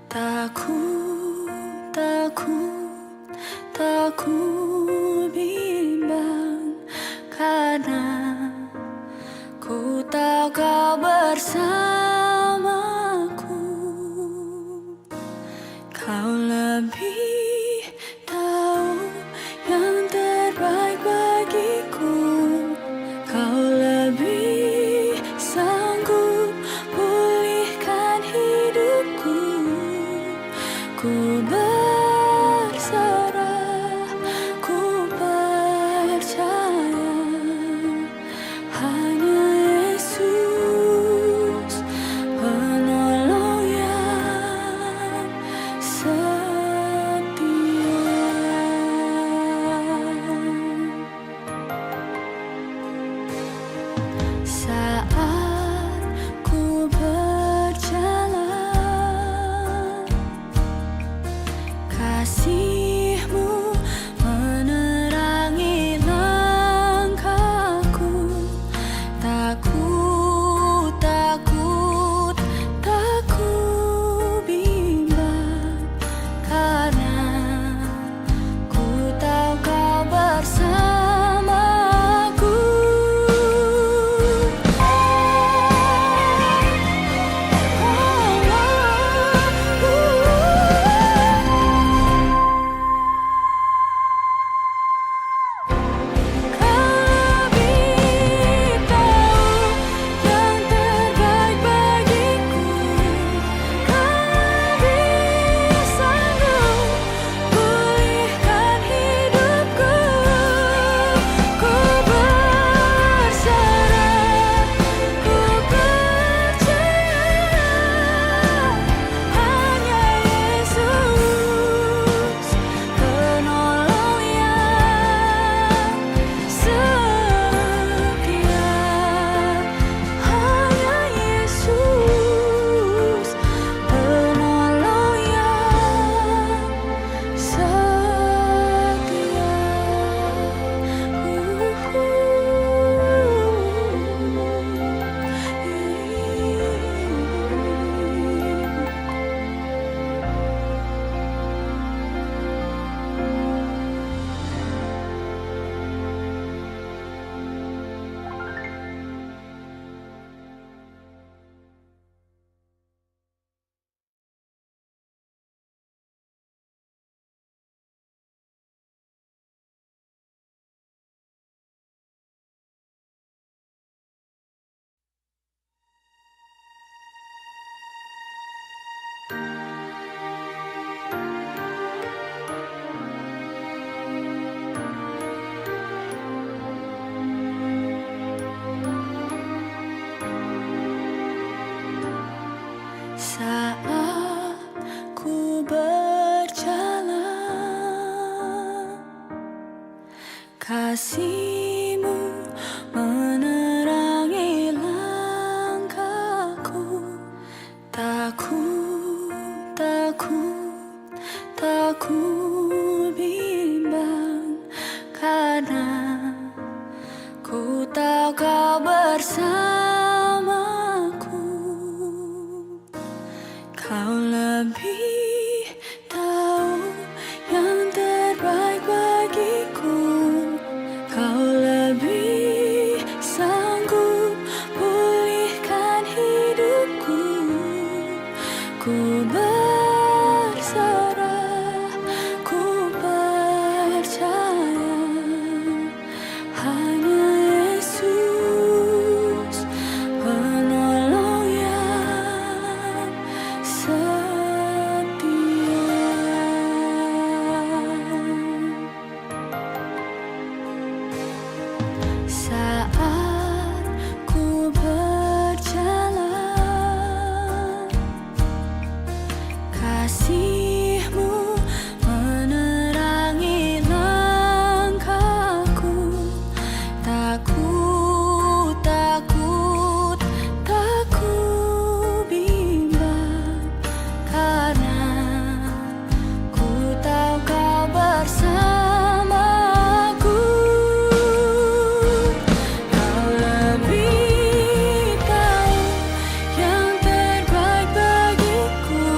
Takut, takut, takut bimbang karena ku tahu kau bersamaku. Kau lebih tahu yang terbaik bagiku. Kau lebih sanggup pulihkan hidupku. Ku berserah, ku percaya hanya Yesus penolong yang setia. Saat ku berjalan, kasih-Mu menerangi langkahku. Takut, takut, takut bimbang karena ku tahu kau bersamaku. Saat ku berjalan, kasih-Mu menerangi langkahku. Takut, takut, takut bimbang karena ku tahu kau bersamaku. Kau lebih tahu yang terbaik bagiku. Kau lebih sanggup pulihkan hidupku. Ku berserah, ku percaya hanya Yesus penolong yang setia. Saat ku berjalan, kasih-Mu menerangi langkahku. Takut, takut, takut bimbang karena ku tahu kau bersamaku. Kau lebih tahu yang terbaik bagiku.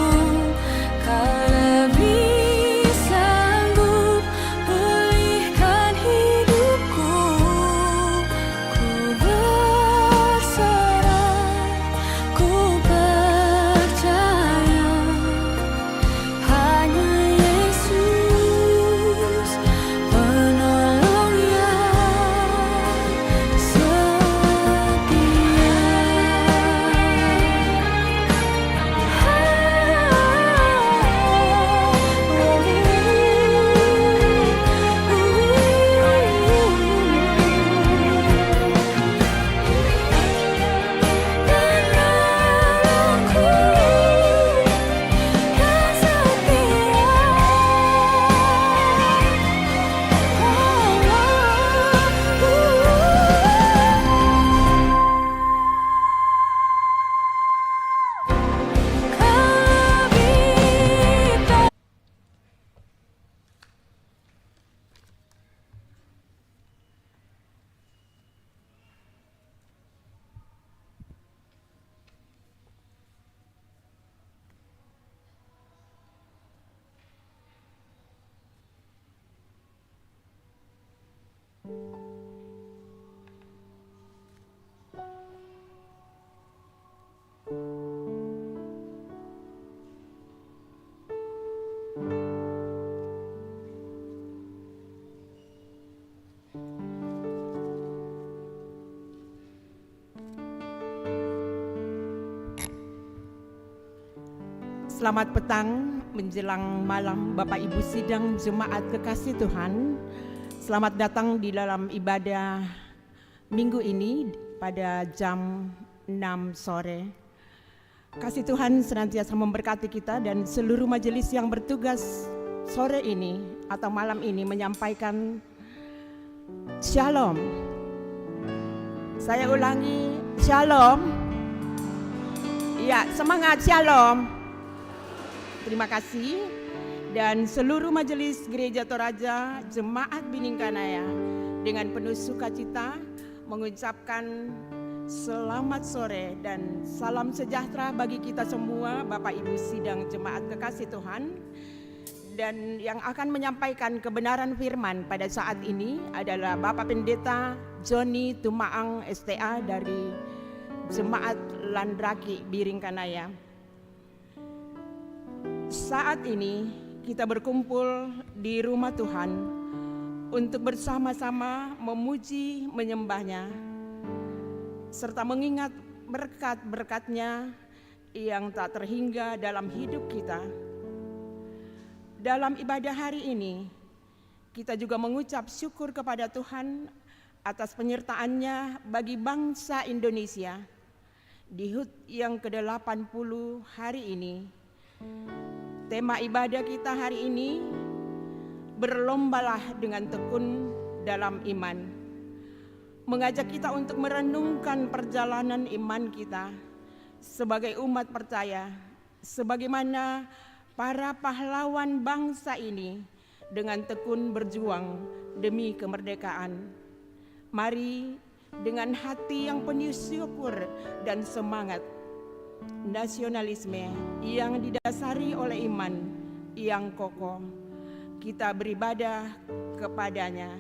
Selamat petang menjelang malam Bapak Ibu Sidang Jemaat Kekasih Tuhan. Selamat datang di dalam ibadah minggu ini pada jam 6 sore. Kasih Tuhan senantiasa memberkati kita dan seluruh majelis yang bertugas sore ini atau malam ini menyampaikan Shalom. Saya ulangi, Shalom. Ya, semangat Shalom. Terima kasih. Dan seluruh majelis Gereja Toraja Jemaat Biningkanaya dengan penuh sukacita mengucapkan selamat sore dan salam sejahtera bagi kita semua Bapak Ibu Sidang Jemaat Kekasih Tuhan. Dan yang akan menyampaikan kebenaran firman pada saat ini adalah Bapak Pendeta Joni Tumaang STA dari Jemaat Landraki Biringkanaya. Saat ini kita berkumpul di rumah Tuhan untuk bersama-sama memuji, menyembahnya, serta mengingat berkat-berkat-Nya yang tak terhingga dalam hidup kita. Dalam ibadah hari ini, kita juga mengucap syukur kepada Tuhan atas penyertaan-Nya bagi bangsa Indonesia di HUT yang ke-80 hari ini. Tema ibadah kita hari ini, berlombalah dengan tekun dalam iman. Mengajak kita untuk merenungkan perjalanan iman kita sebagai umat percaya, sebagaimana para pahlawan bangsa ini dengan tekun berjuang demi kemerdekaan. Mari dengan hati yang penuh syukur dan semangat nasionalisme yang didasari oleh iman yang kokoh, kita beribadah kepadanya.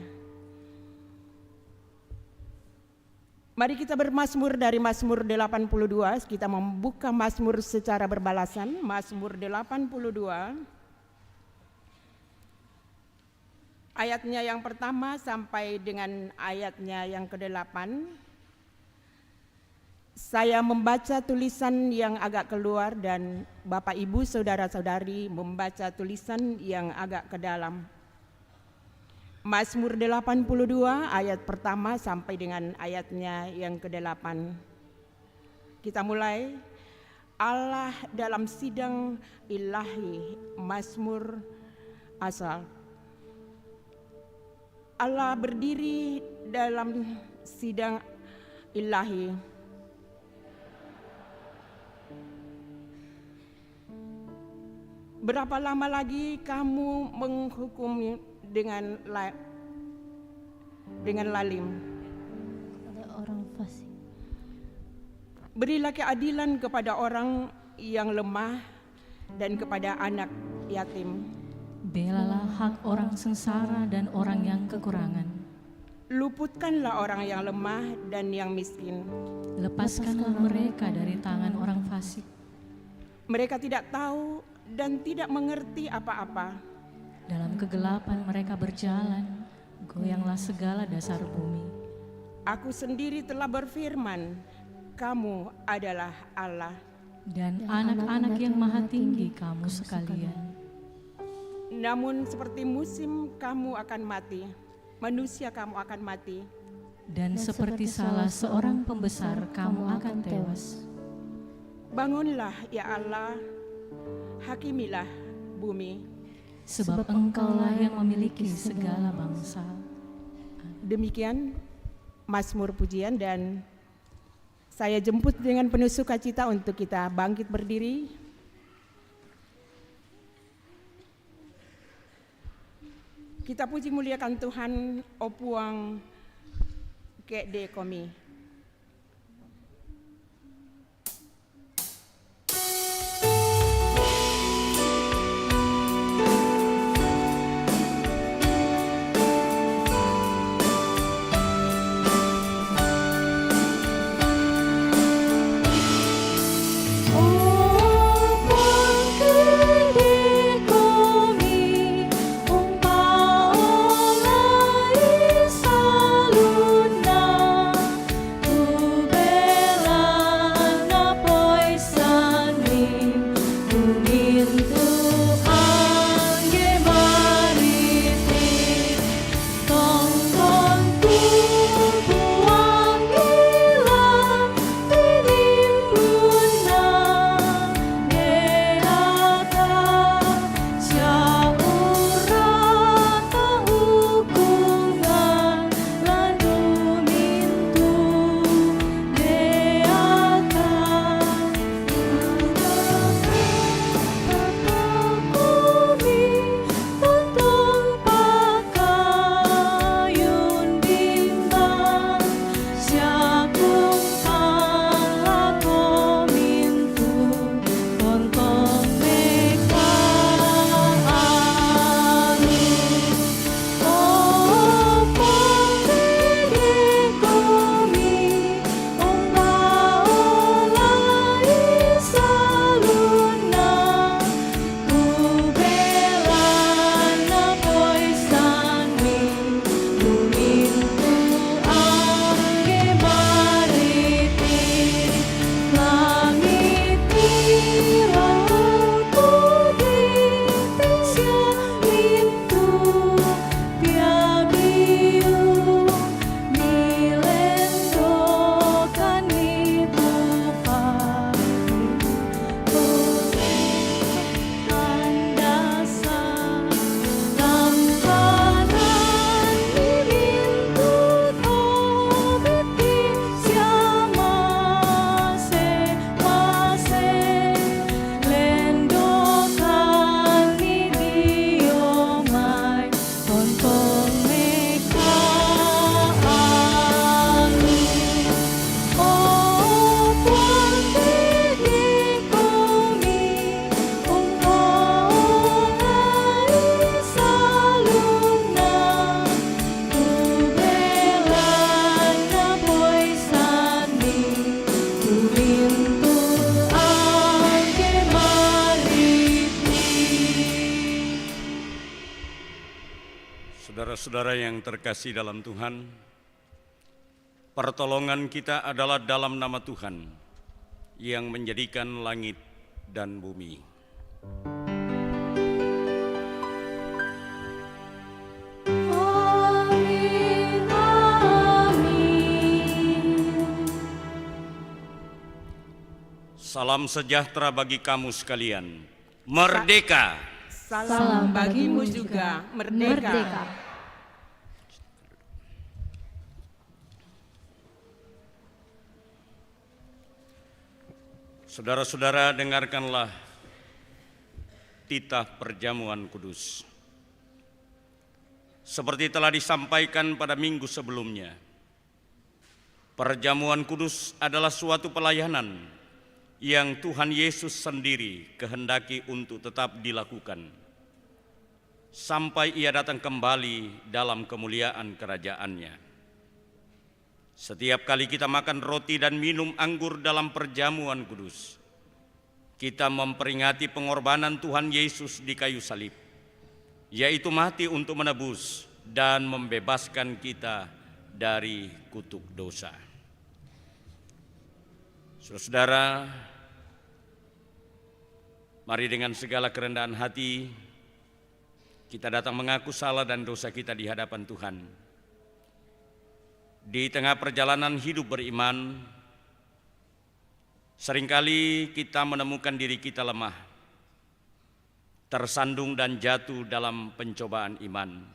Mari kita bermazmur dari Mazmur 82. Kita membuka Mazmur secara berbalasan. Mazmur 82 ayatnya yang pertama sampai dengan ayatnya yang ke-8. Saya membaca tulisan yang agak keluar dan Bapak Ibu Saudara-saudari membaca tulisan yang agak ke dalam. Mazmur 82 ayat pertama sampai dengan ayatnya yang ke-8. Kita mulai. Allah dalam sidang ilahi, Mazmur asal. Allah berdiri dalam sidang ilahi. Berapa lama lagi kamu menghukum dengan lalim? Ada orang fasik. Berilah keadilan kepada orang yang lemah dan kepada anak yatim. Belalah hak orang sengsara dan orang yang kekurangan. Luputkanlah orang yang lemah dan yang miskin. Lepaskanlah mereka dari tangan orang fasik. Mereka tidak tahu dan tidak mengerti apa-apa. Dalam kegelapan mereka berjalan, goyanglah segala dasar bumi. Aku sendiri telah berfirman, kamu adalah Allah. Dan anak-anak yang maha tinggi kamu sekalian. Namun seperti musim kamu akan mati, manusia kamu akan mati. Dan seperti salah seorang pembesar kamu akan tewas. Bangunlah ya Allah, hakimilah bumi. Sebab Engkaulah yang memiliki segala bangsa. Demikian Mazmur pujian dan saya jemput dengan penuh sukacita untuk kita bangkit berdiri. Kita puji muliakan Tuhan opuang kede komi. Oh, Saudara-saudara yang terkasih dalam Tuhan, pertolongan kita adalah dalam nama Tuhan yang menjadikan langit dan bumi. Amin, amin. Salam sejahtera bagi kamu sekalian. Merdeka! Salam bagimu juga, merdeka. Saudara-saudara, dengarkanlah titah perjamuan kudus. Seperti telah disampaikan pada minggu sebelumnya, perjamuan kudus adalah suatu pelayanan yang Tuhan Yesus sendiri kehendaki untuk tetap dilakukan sampai Ia datang kembali dalam kemuliaan kerajaan-Nya. Setiap kali kita makan roti dan minum anggur dalam perjamuan kudus, kita memperingati pengorbanan Tuhan Yesus di kayu salib, yaitu mati untuk menebus dan membebaskan kita dari kutuk dosa. Saudara-saudara, mari dengan segala kerendahan hati kita datang mengaku salah dan dosa kita di hadapan Tuhan. Di tengah perjalanan hidup beriman, seringkali kita menemukan diri kita lemah, tersandung dan jatuh dalam pencobaan iman.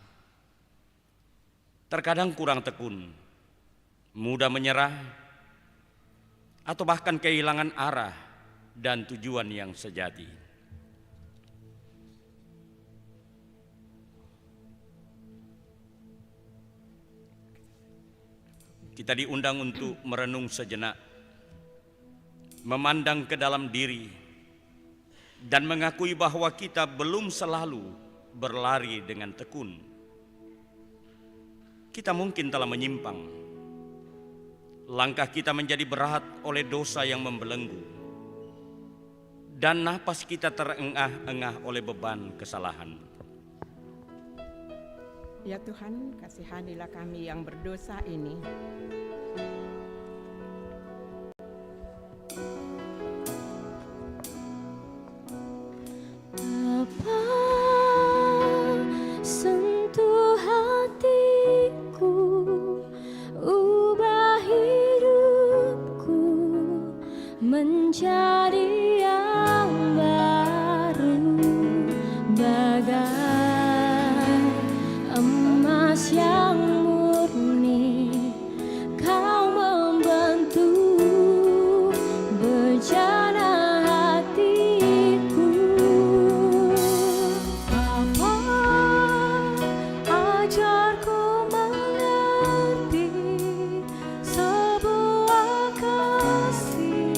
Terkadang kurang tekun, mudah menyerah, atau bahkan kehilangan arah dan tujuan yang sejati. Kita diundang untuk merenung sejenak, memandang ke dalam diri, dan mengakui bahwa kita belum selalu berlari dengan tekun. Kita mungkin telah menyimpang. Langkah kita menjadi berat oleh dosa yang membelenggu, dan napas kita terengah-engah oleh beban kesalahan. Ya Tuhan, kasihanilah kami yang berdosa ini. Bapa, sentuh hatiku, ubah hidupku menjadi yang baru, bagai emas yang murni. Kau membentuk bejana hatiku. Bapa, ajarku mengerti sebuah kasih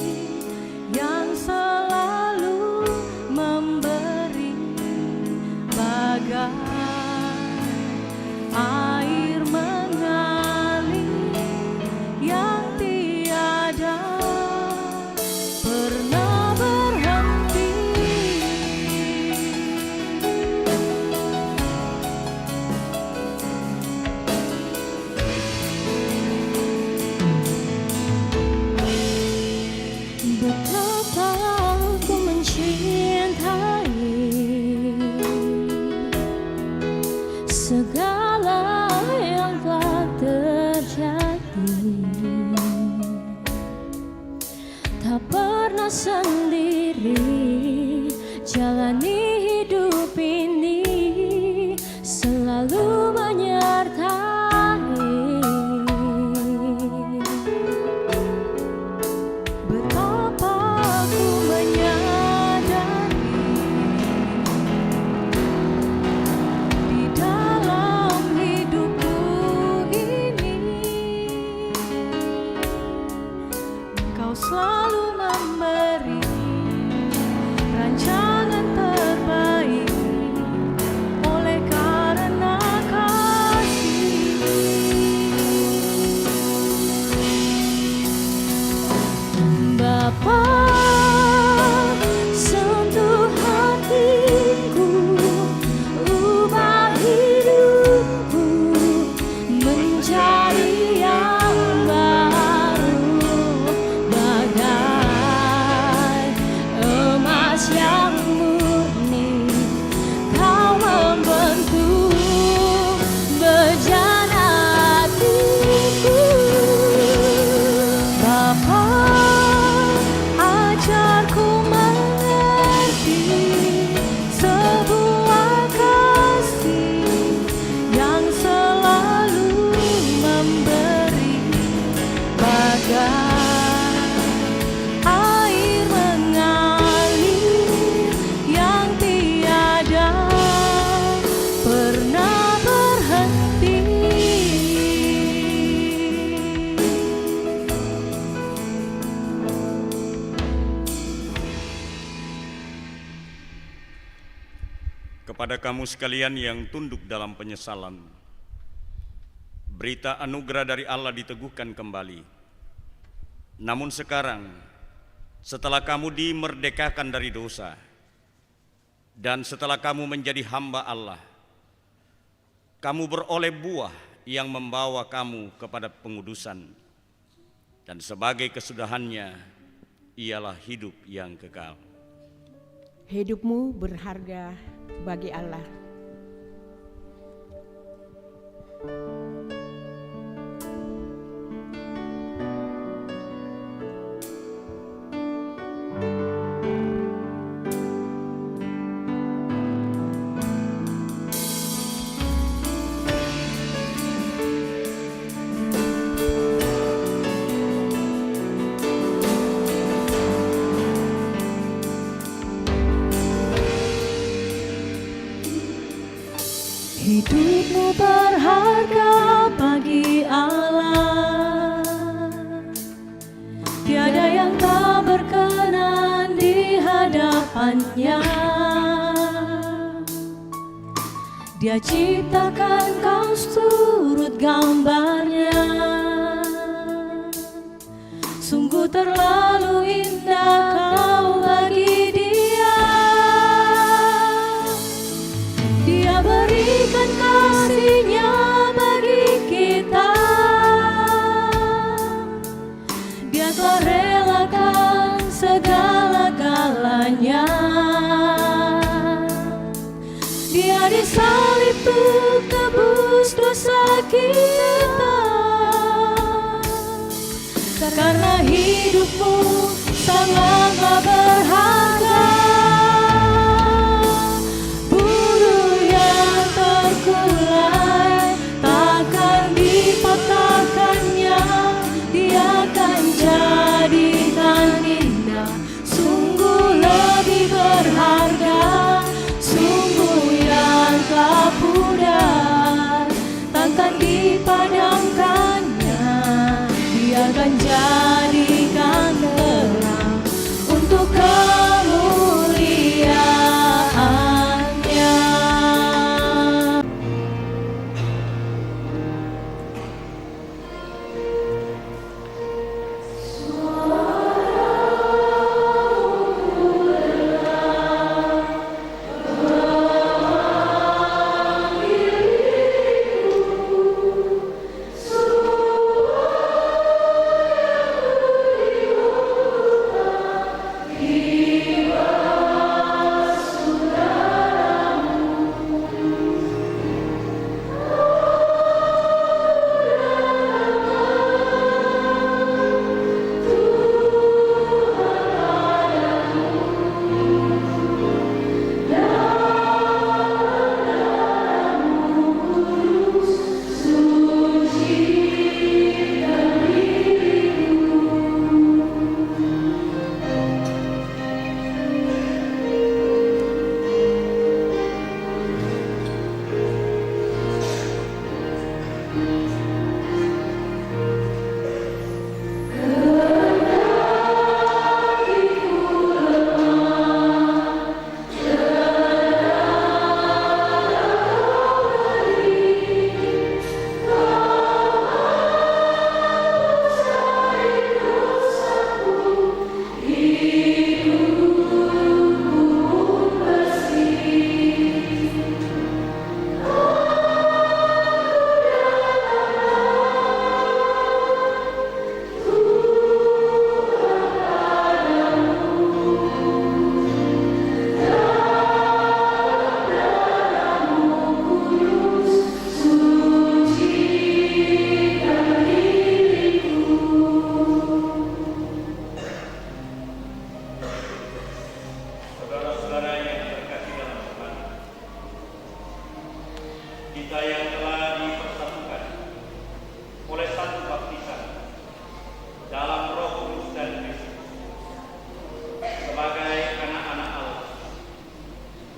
yang selalu memberi, bagai air mengalir yang tiada pernah berhenti. Betapa aku mencintai segala yang telah terjadi. Tak pernah sendiri jalani hidup ini, selalu menyertai. Betapa aku menyadari di dalam hidupku ini, Kau selalu memberi rancangan terbaik. kepada kamu sekalian yang tunduk dalam penyesalan, berita anugerah dari Allah diteguhkan kembali. Namun sekarang, setelah kamu dimerdekakan dari dosa, dan setelah kamu menjadi hamba Allah, kamu beroleh buah yang membawa kamu kepada pengudusan, dan sebagai kesudahannya ialah hidup yang kekal. Hidupmu berharga bagi Allah. Hidupmu berharga bagi Allah. Tiada yang tak berkenan di hadapannya. Dia ciptakan kau turut gambarnya. Sungguh terlalu indah kau bagi Dia. Dia berikan kasih-Nya bagi kita. Dia telah relakan segala-galanya. Dia disalib untuk tebus dosa kita. Karena hidupmu sangatlah berharga. Bulu yang terkulai takkan dipatahkannya. Dia akan jadikan indah. Sungguh lebih berharga. Sungguh yang tak pudar takkan dipadamkannya. Dia akan jadikan terang untuk kemuliaan-Nya. Kita yang telah dipersatukan oleh satu baptisan dalam Roh Kudus dan Kristus sebagai anak-anak Allah,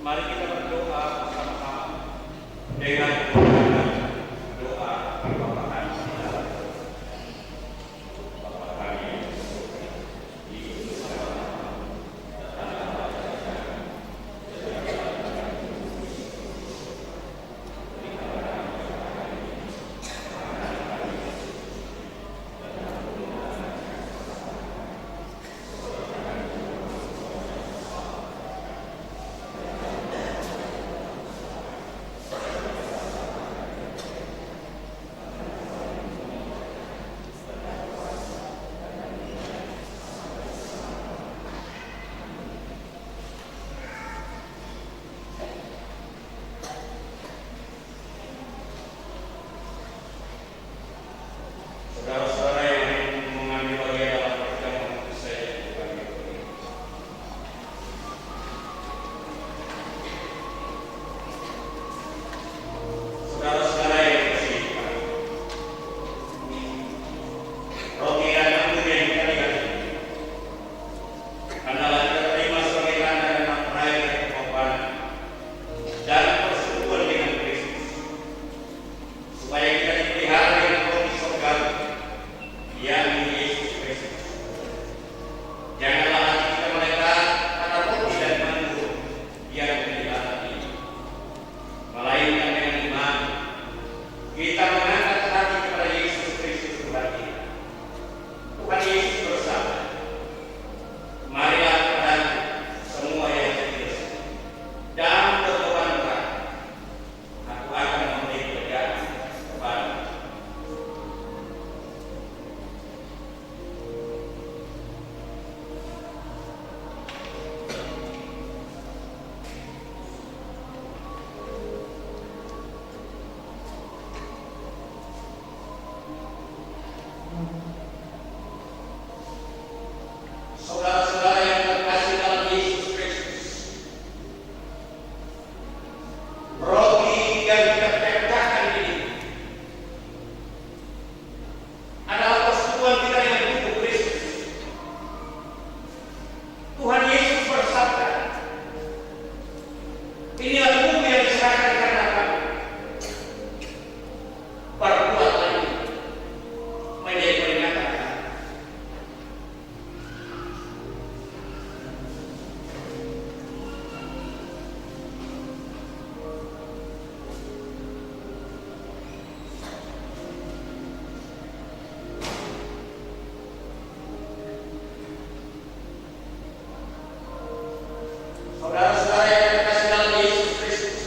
mari kita berdoa bersama-sama dengan doa Bapa Kami di dalam surga. Bapa Kami di surga, Inilah tubuh yang diserahkan karena kamu. Perbuatlah ini menjadi peringatan kami. Saudara-saudara yang terkasih dalam Yesus Kristus,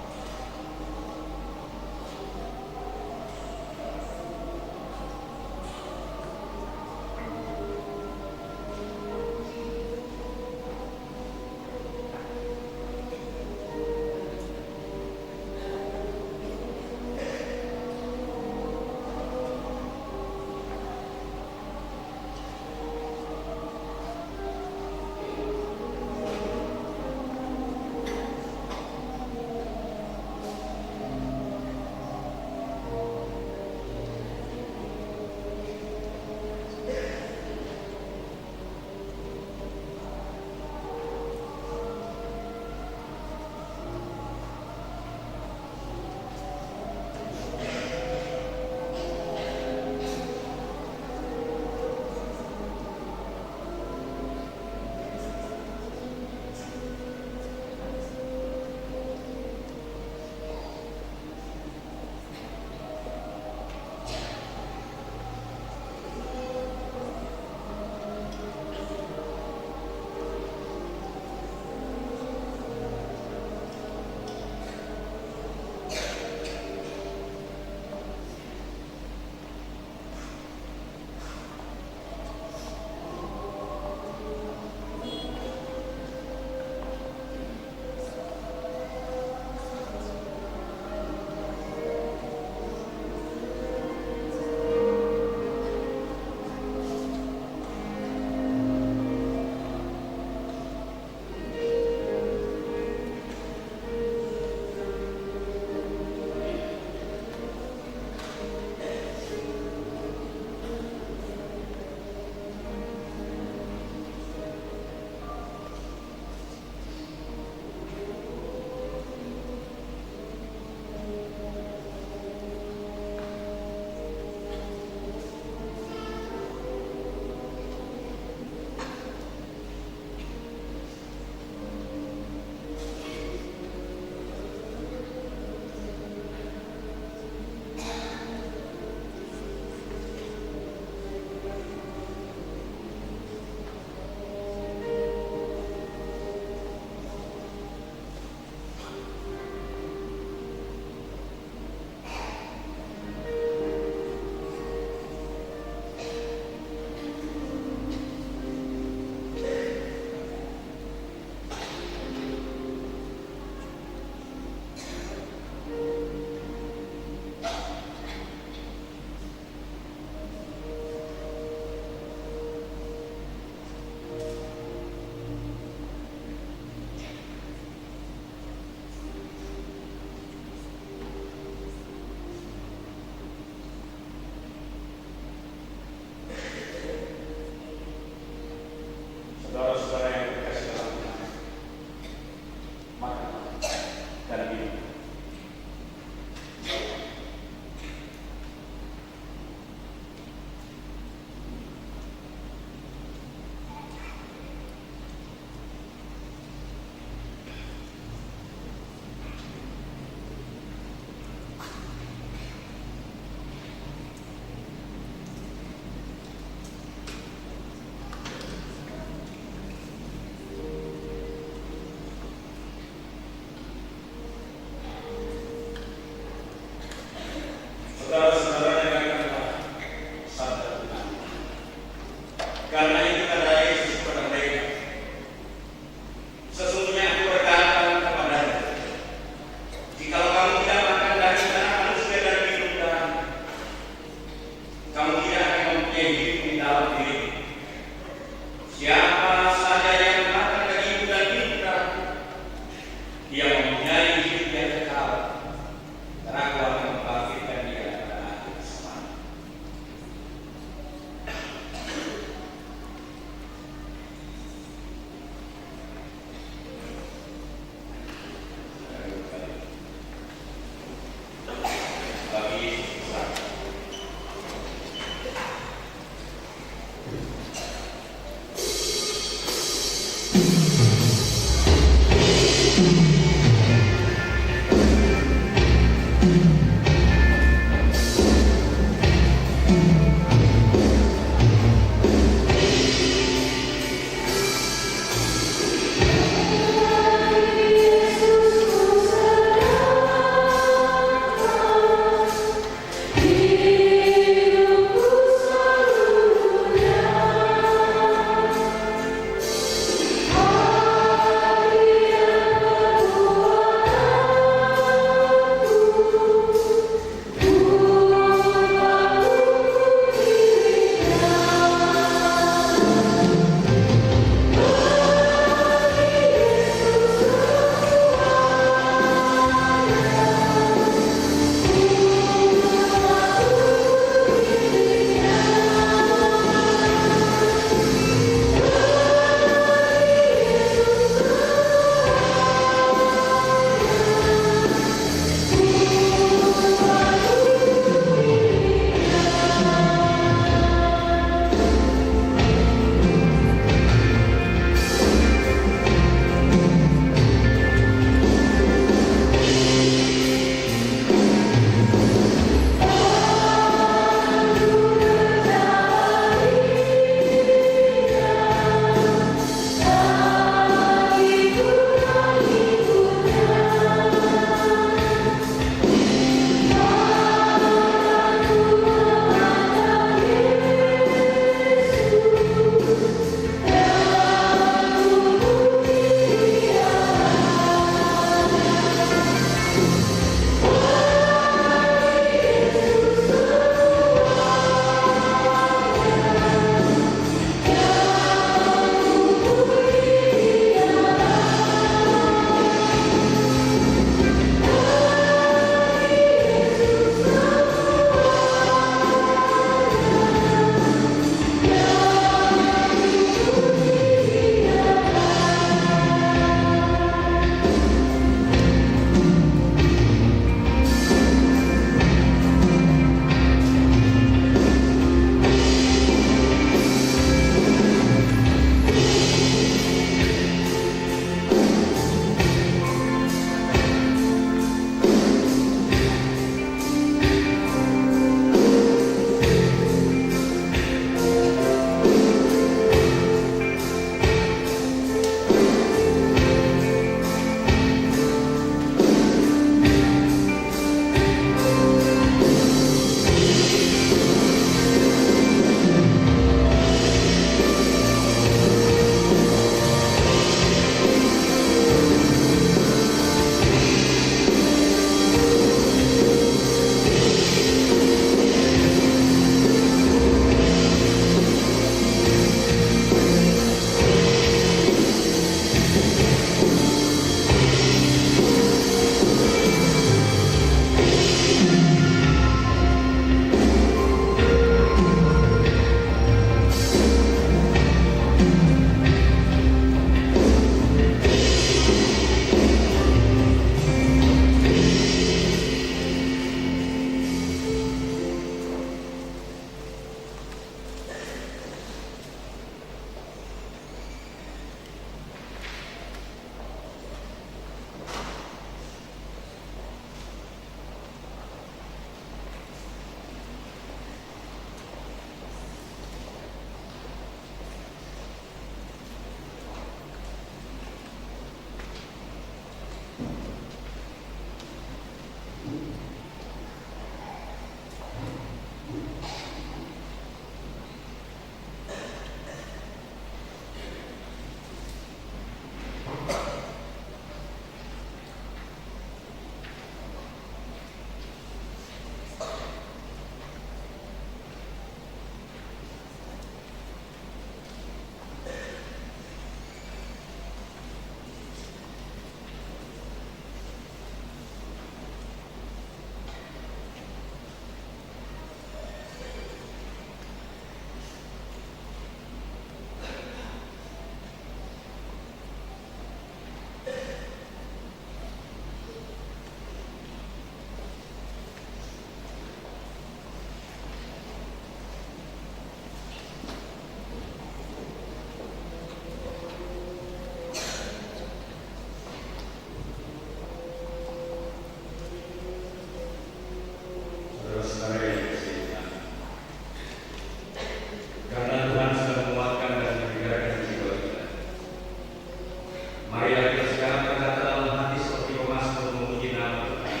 Marilah kita sekarang berkata dalam hati seperti pemazmur memuji nama Tuhan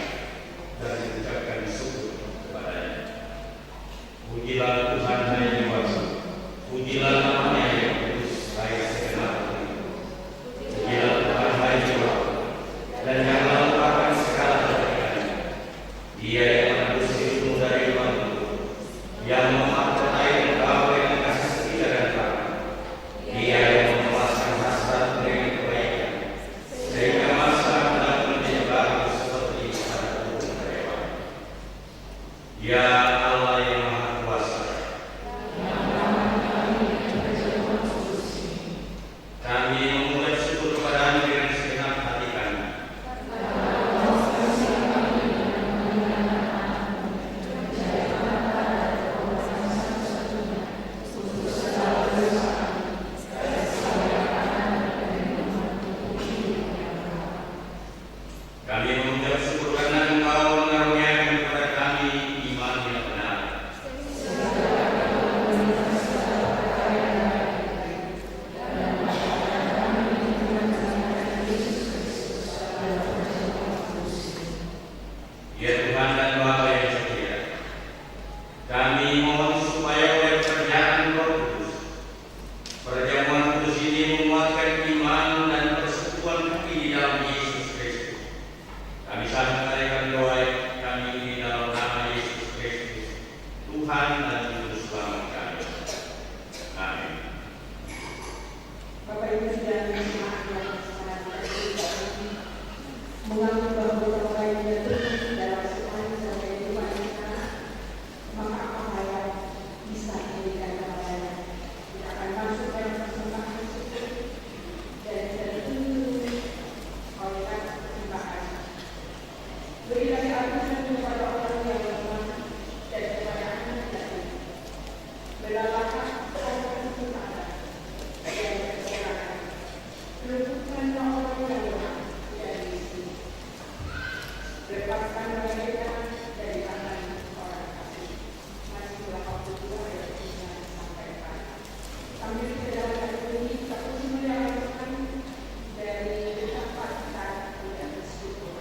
dan mengucapkan syukur kepada-Nya. Pujilah Tuhan hai jiwaku, pujilah namanya yang kudus hai segenap hatiku. Pujilah Tuhan hai jiwaku, dan janganlah lupakan segala kebaikan-Nya. Dia yang menebus hidupmu dari bangku, yang memahami engkau dengan kasih setia dan rahmat. Dia yang memuaskan hasrat dengan kebaikan, sehingga masa hendak menjadi bagus seperti pada burung hewan. Ya Allah yang Maha Kuasa, kami mengucap syukur kepada-Mu dengan segenap hati kami. Kami mengucap syukur karena Engkau mengaruniakan kepada kami iman yang benar. Ya Tuhan dan Bapa yang setia, kami mohon supaya oleh pekerjaan Roh Kudus, perjamuan kudus ini menguatkan iman dan persekutuan kami di dalam Yesus Kristus. Kami sanggup menaikkan doa kami ini dalam nama Yesus Kristus, Tuhan dan Juru Selamat kami. Amin. Bapak Ibu dan jemaat yang mengambil bahwa lainnya dalam Tuhan sampai Tuhan kita, maka apa yang bisa diberikan kepadanya? Kita akan masuk dalam persembahan syukur dan tertutup oleh persembahan. Berilah keagungan kepada orang yang lemah dan kepada anak yatim. Berlapaklah orang kepada yang kekurangan. Luputkanlah orang yang lemah dari sini. Lepaskan mereka dari tangan orang asing. Mazmur 82 ayat 9 sampai 4. Sambil kita dalam hari ini kita terus melihatkan dari ucapan kita yang bersyukur.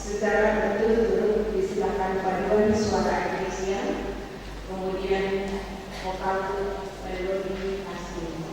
Secara berturut-turut disilakan paduan suara Indonesia, kemudian vokal melodi asli.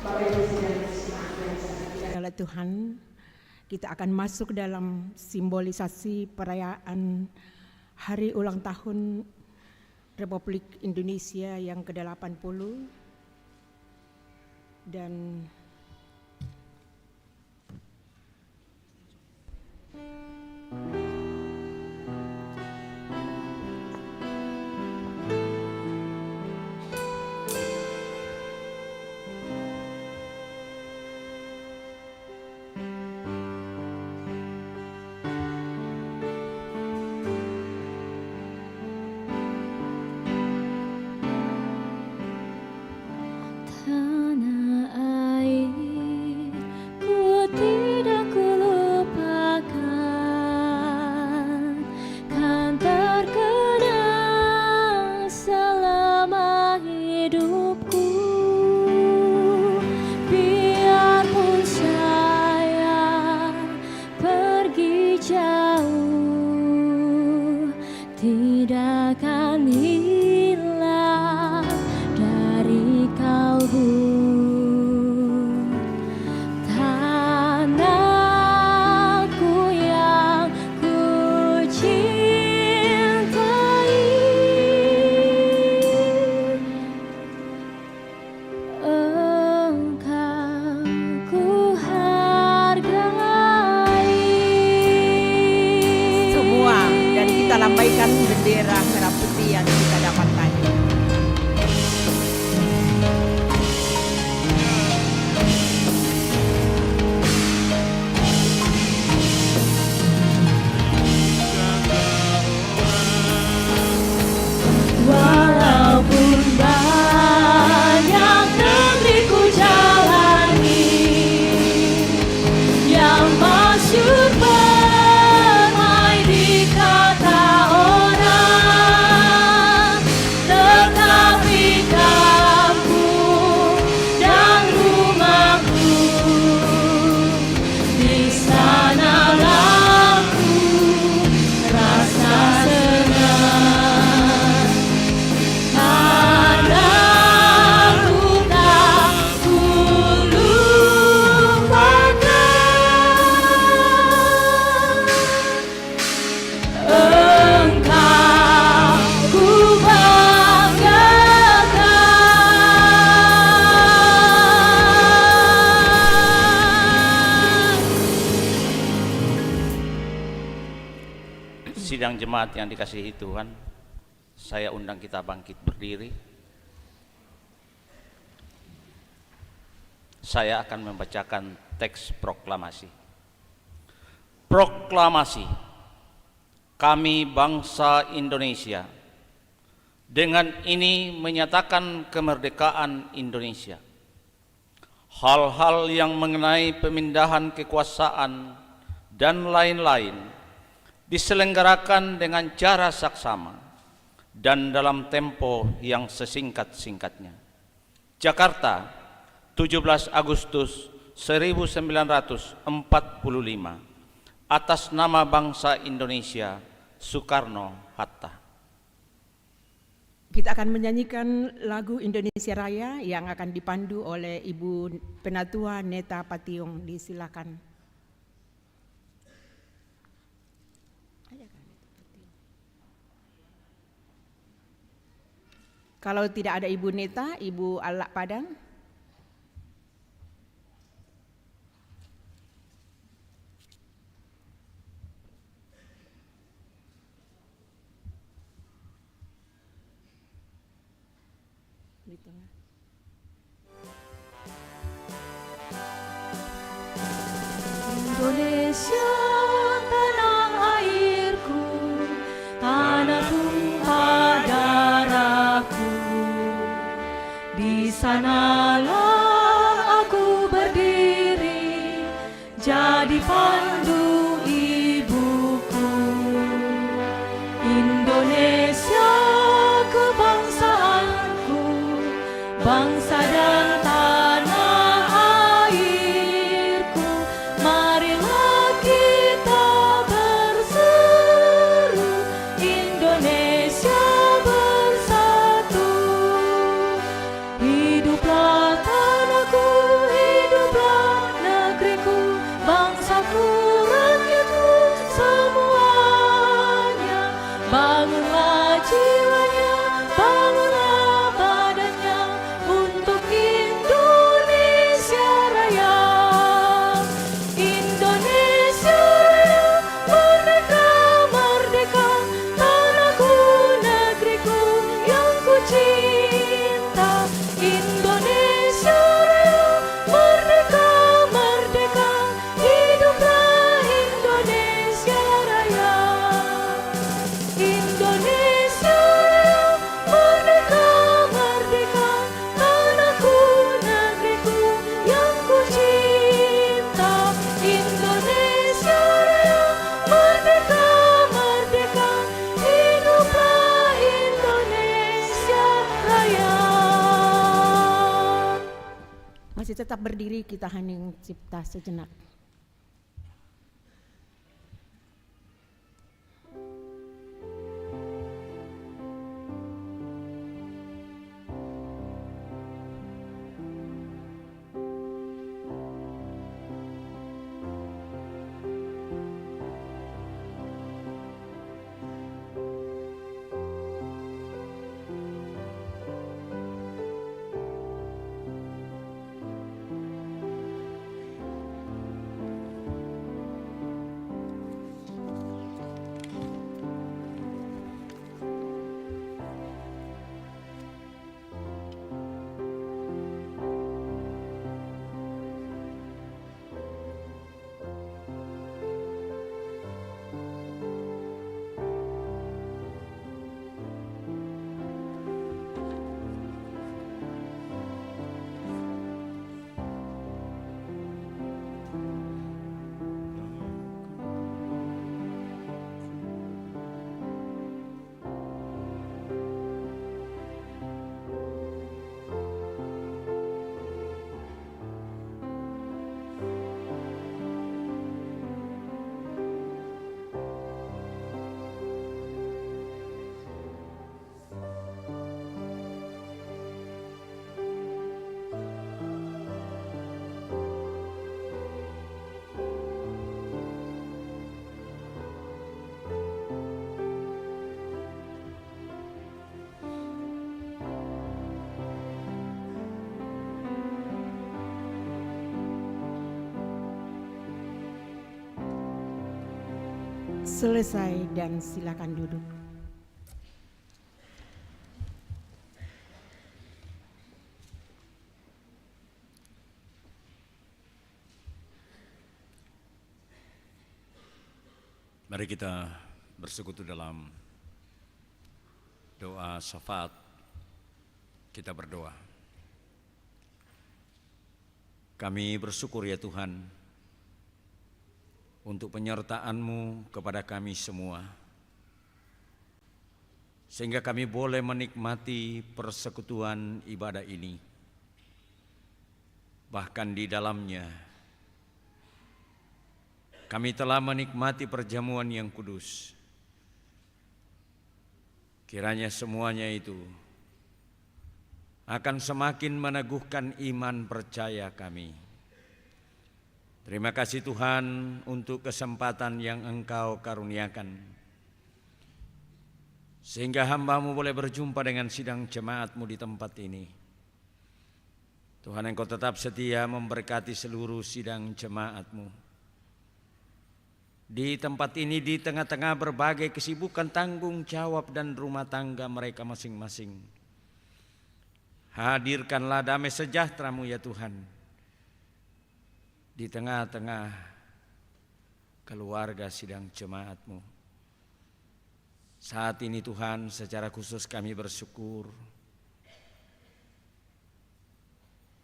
Bapak Ibu sidang jemaat yang saya adalah Tuhan, kita akan masuk dalam simbolisasi perayaan Hari Ulang Tahun Republik Indonesia yang ke-80 dan tanah air ku tidak kulupakan, kan terkenang selama hidupku. Biarpun saya pergi jauh, tidak akan hilang dari kalbu. Tanahku yang ku cintai, Engkau ku hargai. semua, dan kita lambaikan bendera merah putih yang kita dapatkan. Walaupun banyak negeri ku jalani, yang masyhur permai di kata orang, tetapi kampung dan rumahku, di sanalah ku rasa senang. Tanahku tak ku lupakan, Engkau ku banggakan. Sidang jemaat yang dikasihi Tuhan, saya undang kita bangkit berdiri. Saya akan membacakan teks proklamasi. Proklamasi. Kami bangsa Indonesia dengan ini menyatakan kemerdekaan Indonesia. Hal-hal yang mengenai pemindahan kekuasaan dan lain-lain diselenggarakan dengan cara saksama dan dalam tempo yang sesingkat-singkatnya. Jakarta, 17 Agustus 1945, atas nama bangsa Indonesia, Soekarno-Hatta. Kita akan menyanyikan lagu Indonesia Raya yang akan dipandu oleh Ibu Penatua Neta Patiung. Disilakan. Kalau tidak ada Ibu Neta, Ibu Alak Padang. Di tengah. Indonesia tanah airku, tanah tumpah darahku. Di sanalah aku berdiri, jadi pandu ibuku. Indonesia kebangsaanku, bangsa dan tanah airku. Marilah kita berseru, Indonesia bersatu. Hiduplah tanahku, Masih tetap berdiri, kita hening cipta sejenak. Selesai dan silakan duduk. Mari kita bersekutu dalam doa syafaat. Kita berdoa. Kami bersyukur ya Tuhan untuk penyertaan-Mu kepada kami semua, sehingga kami boleh menikmati persekutuan ibadah ini. Bahkan di dalamnya kami telah menikmati perjamuan yang kudus. Kiranya semuanya itu akan semakin meneguhkan iman percaya kami. Terima kasih Tuhan untuk kesempatan yang Engkau karuniakan, sehingga hamba-Mu boleh berjumpa dengan sidang jemaat-Mu di tempat ini. Tuhan, Engkau tetap setia memberkati seluruh sidang jemaat-Mu. Di tempat ini, di tengah-tengah berbagai kesibukan tanggung jawab dan rumah tangga mereka masing-masing, hadirkanlah damai sejahtera-Mu ya Tuhan di tengah-tengah keluarga sidang jemaat-Mu. Saat ini Tuhan, secara khusus kami bersyukur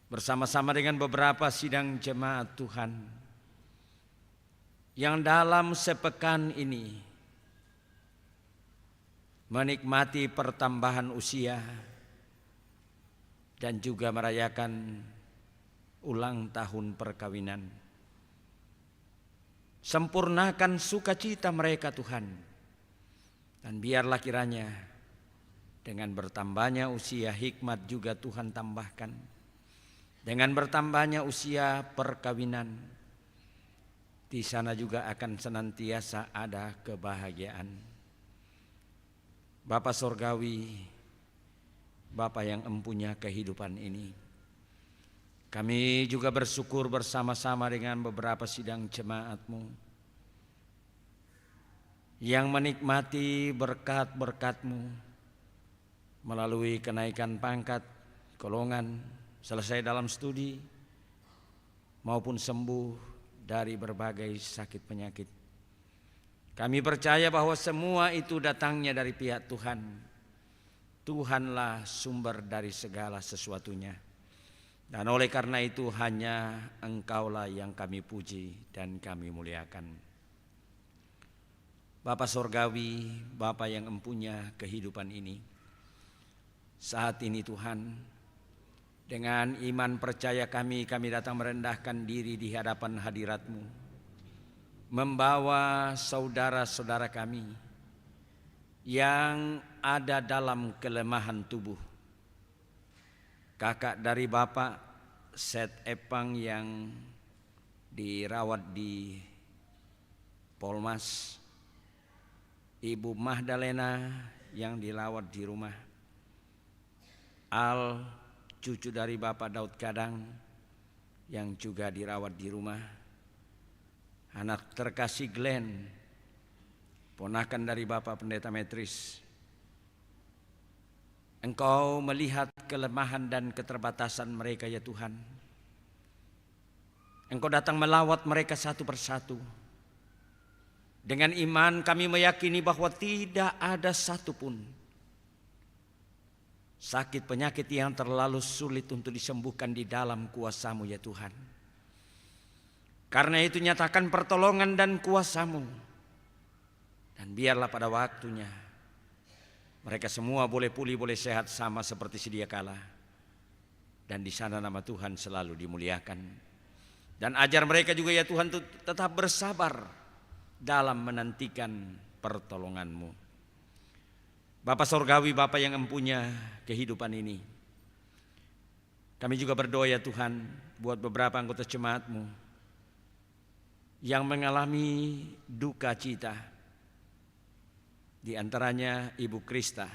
bersama-sama dengan beberapa sidang jemaat Tuhan yang dalam sepekan ini menikmati pertambahan usia dan juga merayakan ulang tahun perkawinan. Sempurnakan sukacita mereka Tuhan, dan biarlah kiranya dengan bertambahnya usia hikmat juga Tuhan tambahkan. Dengan bertambahnya usia perkawinan, di sana juga akan senantiasa ada kebahagiaan. Bapa Sorgawi, Bapa yang empunya kehidupan ini, kami juga bersyukur bersama-sama dengan beberapa sidang jemaat-Mu yang menikmati berkat-berkat-Mu melalui kenaikan pangkat, golongan, selesai dalam studi, maupun sembuh dari berbagai sakit penyakit. Kami percaya bahwa semua itu datangnya dari pihak Tuhan. Tuhanlah sumber dari segala sesuatunya. Dan oleh karena itu hanya Engkaulah yang kami puji dan kami muliakan. Bapa Sorgawi, Bapa yang empunya kehidupan ini, saat ini Tuhan, Dengan iman percaya kami datang merendahkan diri di hadapan hadirat-Mu, membawa saudara-saudara kami yang ada dalam kelemahan tubuh. Kakak dari Bapak Seth Epang yang dirawat di Polmas, Ibu Magdalena yang dirawat di rumah, Al, cucu dari Bapak Daud Kadang yang juga dirawat di rumah, anak terkasih Glenn, ponakan dari Bapak Pendeta Metris. Engkau melihat kelemahan dan keterbatasan mereka ya Tuhan. Engkau datang melawat mereka satu persatu. Dengan iman kami meyakini bahwa tidak ada satupun sakit penyakit yang terlalu sulit untuk disembuhkan di dalam kuasa-Mu ya Tuhan. Karena itu nyatakan pertolongan dan kuasa-Mu. Dan biarlah pada waktunya mereka semua boleh pulih, boleh sehat sama seperti sedia kala. Dan di sana nama Tuhan selalu dimuliakan. Dan ajar mereka juga ya Tuhan tetap bersabar dalam menantikan pertolongan-Mu. Bapa Sorgawi, Bapa yang empunya kehidupan ini, kami juga berdoa ya Tuhan buat beberapa anggota jemaat-Mu yang mengalami duka cita. Di antaranya Ibu Krista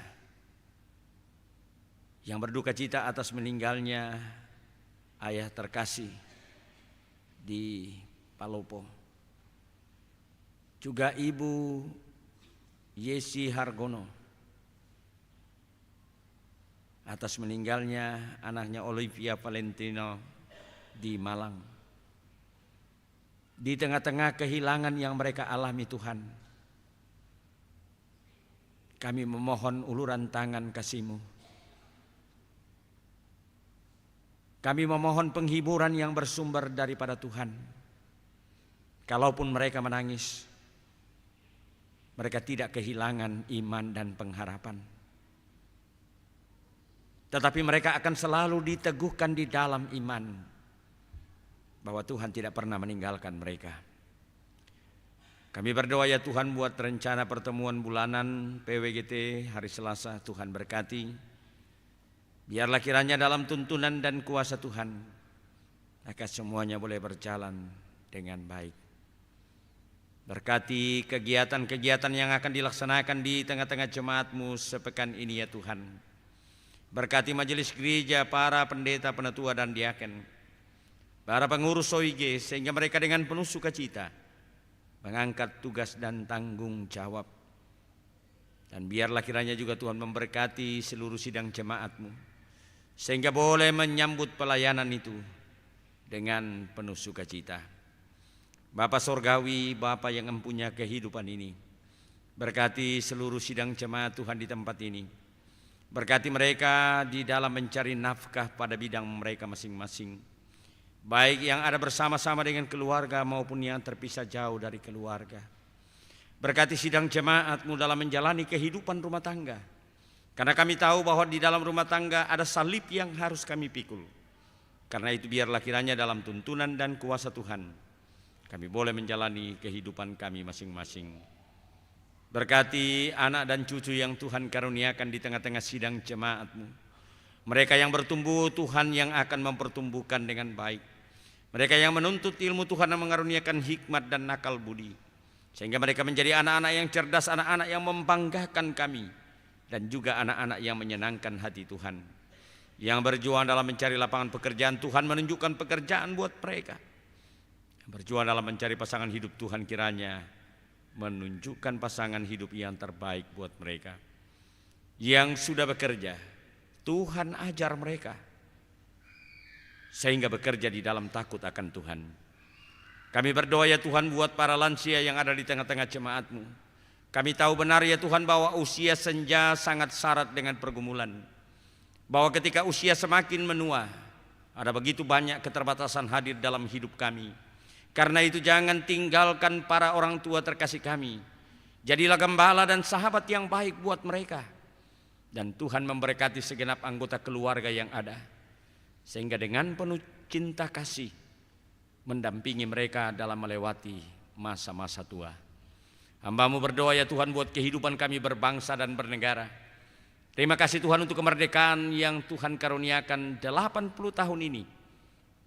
yang berduka cita atas meninggalnya ayah terkasih di Palopo. Juga Ibu Yesi Hargono atas meninggalnya anaknya Olivia Valentino di Malang. Di tengah-tengah kehilangan yang mereka alami Tuhan, kami memohon uluran tangan kasih-Mu. Kami memohon penghiburan yang bersumber daripada Tuhan. Kalaupun mereka menangis, mereka tidak kehilangan iman dan pengharapan. Tetapi mereka akan selalu diteguhkan di dalam iman bahwa Tuhan tidak pernah meninggalkan mereka. Kami berdoa ya Tuhan buat rencana pertemuan bulanan PWGT hari Selasa, Tuhan berkati. Biarlah kiranya dalam tuntunan dan kuasa Tuhan, maka semuanya boleh berjalan dengan baik. Berkati kegiatan-kegiatan yang akan dilaksanakan di tengah-tengah jemaat-Mu sepekan ini ya Tuhan. Berkati majelis gereja, para pendeta, penatua dan diaken, para pengurus OIG, sehingga mereka dengan penuh sukacita mengangkat tugas dan tanggung jawab. Dan biarlah kiranya juga Tuhan memberkati seluruh sidang jemaat-Mu, sehingga boleh menyambut pelayanan itu dengan penuh sukacita. Bapa Sorgawi, Bapa yang empunya kehidupan ini, berkati seluruh sidang jemaat Tuhan di tempat ini. Berkati mereka di dalam mencari nafkah pada bidang mereka masing-masing, baik yang ada bersama-sama dengan keluarga maupun yang terpisah jauh dari keluarga. Berkati sidang jemaat-Mu dalam menjalani kehidupan rumah tangga, karena kami tahu bahwa di dalam rumah tangga ada salib yang harus kami pikul. Karena itu biarlah kiranya dalam tuntunan dan kuasa Tuhan kami boleh menjalani kehidupan kami masing-masing. Berkati anak dan cucu yang Tuhan karuniakan di tengah-tengah sidang jemaat-Mu. Mereka yang bertumbuh Tuhan yang akan mempertumbuhkan dengan baik. Mereka yang menuntut ilmu Tuhan yang mengaruniakan hikmat dan nakal budi, sehingga mereka menjadi anak-anak yang cerdas, anak-anak yang membanggakan kami, dan juga anak-anak yang menyenangkan hati Tuhan, yang berjuang dalam mencari lapangan pekerjaan. Tuhan menunjukkan pekerjaan buat mereka. Berjuang dalam mencari pasangan hidup, Tuhan kiranya menunjukkan pasangan hidup yang terbaik buat mereka. Yang sudah bekerja, Tuhan ajar mereka sehingga bekerja di dalam takut akan Tuhan. Kami berdoa ya Tuhan buat para lansia yang ada di tengah-tengah jemaat-Mu. Kami tahu benar ya Tuhan bahwa usia senja sangat syarat dengan pergumulan. Bahwa ketika usia semakin menua, ada begitu banyak keterbatasan hadir dalam hidup kami. Karena itu jangan tinggalkan para orang tua terkasih kami. Jadilah gembala dan sahabat yang baik buat mereka. Dan Tuhan memberkati segenap anggota keluarga yang ada. sehingga dengan penuh cinta kasih mendampingi mereka dalam melewati masa-masa tua. Hamba-Mu berdoa ya Tuhan buat kehidupan kami berbangsa dan bernegara. Terima kasih Tuhan untuk kemerdekaan yang Tuhan karuniakan 80 tahun ini.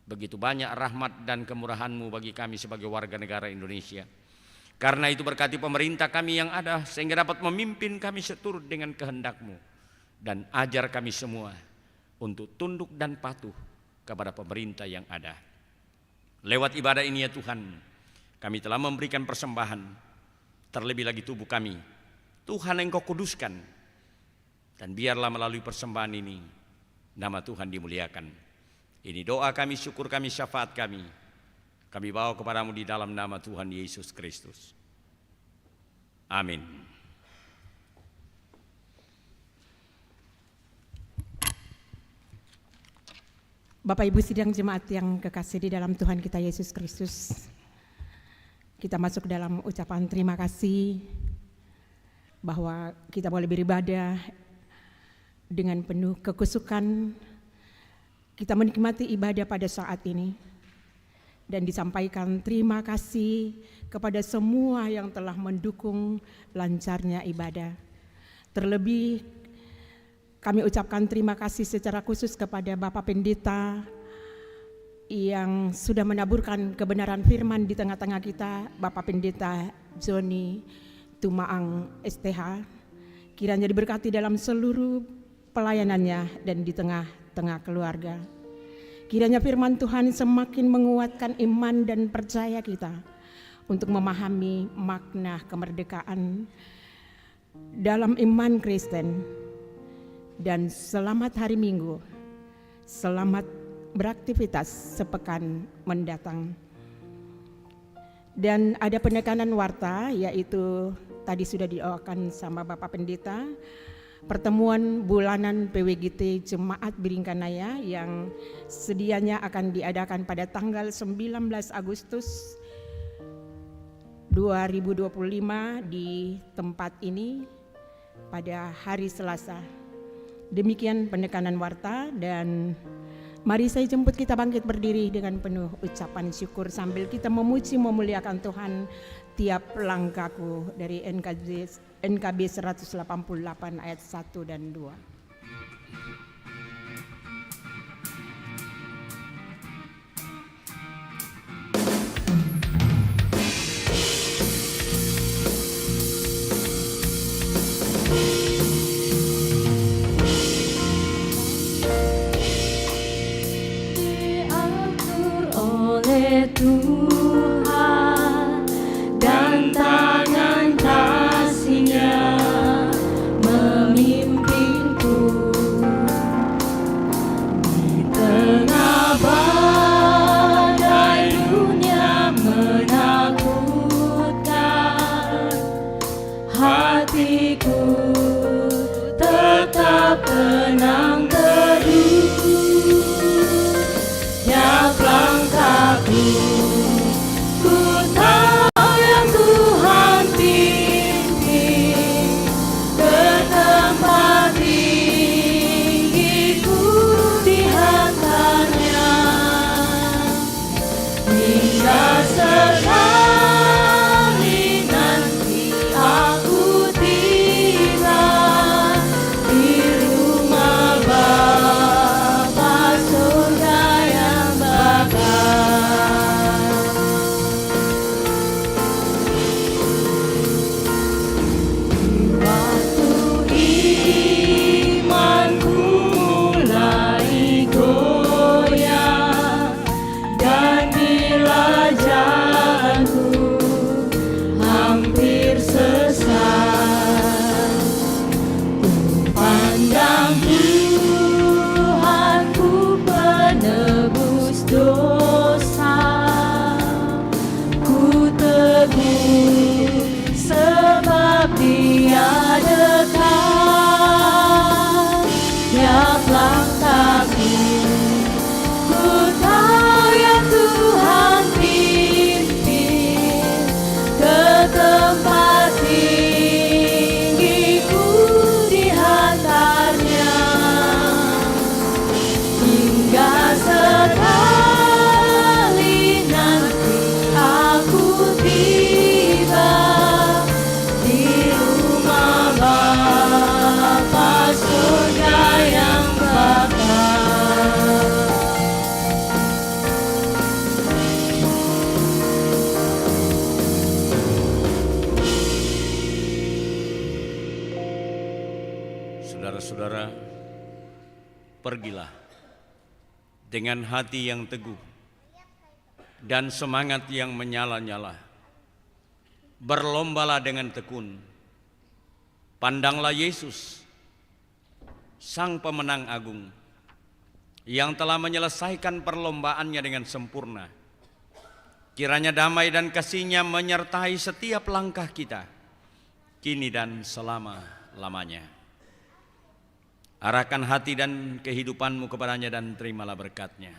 Begitu banyak rahmat dan kemurahan-Mu bagi kami sebagai warga negara Indonesia. Karena itu berkati pemerintah kami yang ada sehingga dapat memimpin kami seturut dengan kehendak-Mu. Dan ajar kami semua untuk tunduk dan patuh kepada pemerintah yang ada. Lewat ibadah ini ya Tuhan, kami telah memberikan persembahan, terlebih lagi tubuh kami. Tuhan Engkau kuduskan, dan biarlah melalui persembahan ini nama Tuhan dimuliakan. Ini doa kami, syukur kami, syafaat kami. Kami bawa kepadamu di dalam nama Tuhan Yesus Kristus. Amin. Bapak Ibu sidang jemaat yang kekasih di dalam Tuhan kita Yesus Kristus, kita masuk dalam ucapan terima kasih bahwa kita boleh beribadah dengan penuh kekusukan. Kita menikmati ibadah pada saat ini dan disampaikan terima kasih kepada semua yang telah mendukung lancarnya ibadah. Terlebih kami ucapkan terima kasih secara khusus kepada Bapak Pendeta yang sudah menaburkan kebenaran firman di tengah-tengah kita, Bapak Pendeta Joni Tumaang STH. Kiranya diberkati dalam seluruh pelayanannya dan di tengah-tengah keluarga. Kiranya firman Tuhan semakin menguatkan iman dan percaya kita untuk memahami makna kemerdekaan dalam iman Kristen. Dan selamat hari Minggu, selamat beraktivitas sepekan mendatang. Dan ada penekanan warta, yaitu tadi sudah didoakan sama Bapak Pendeta, pertemuan bulanan PWGT Jemaat Biringkanaya yang sedianya akan diadakan pada tanggal 19 Agustus 2025 di tempat ini pada hari Selasa. Demikian penekanan warta, dan mari saya jemput kita bangkit berdiri dengan penuh ucapan syukur sambil kita memuji memuliakan Tuhan tiap langkahku dari NKB 188 ayat 1 dan 2. Tuhan dan tangan kasih-Nya memimpinku di tengah badai dunia menakutkan. Hatiku tetap tenang teduh, tiap langkahku Saudara, pergilah dengan hati yang teguh dan semangat yang menyala-nyala. Berlombalah dengan tekun. Pandanglah Yesus, Sang Pemenang Agung, yang telah menyelesaikan perlombaannya dengan sempurna. Kiranya damai dan kasih-Nya menyertai setiap langkah kita, kini dan selama-lamanya. Arahkan hati dan kehidupanmu kepadanya dan terimalah berkat-Nya.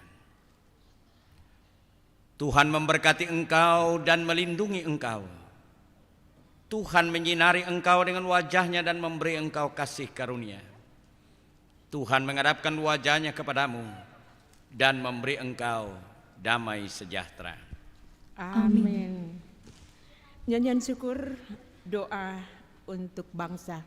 Tuhan memberkati engkau dan melindungi engkau. Tuhan menyinari engkau dengan wajah-Nya dan memberi engkau kasih karunia. Tuhan menghadapkan wajah-Nya kepadamu dan memberi engkau damai sejahtera. Amin. Nyanyian syukur, doa untuk bangsa.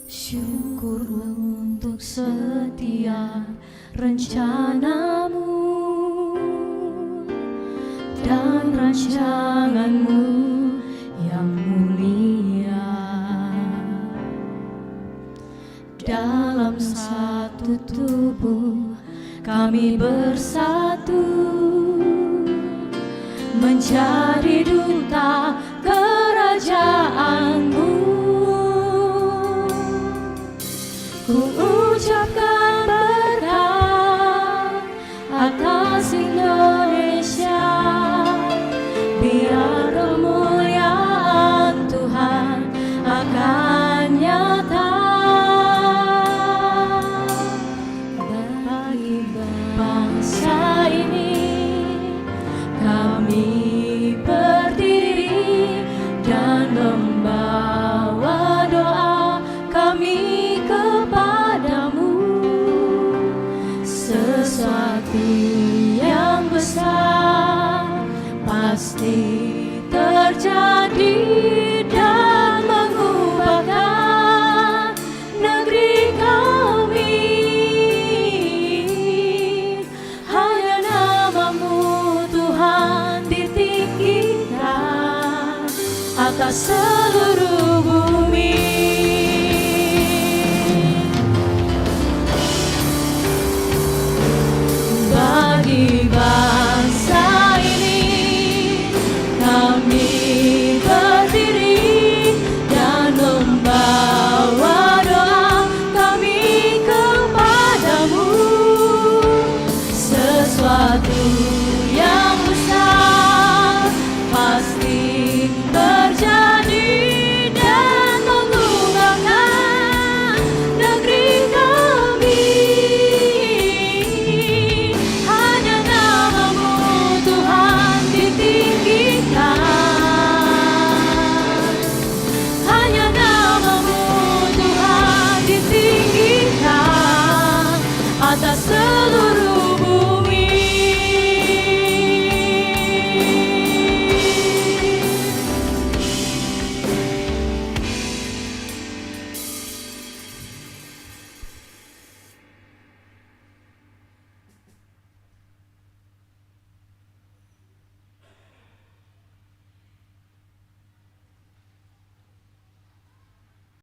Syukur untuk setiap rencanamu dan rancanganmu yang mulia. Dalam satu tubuh kami bersatu menjadi duta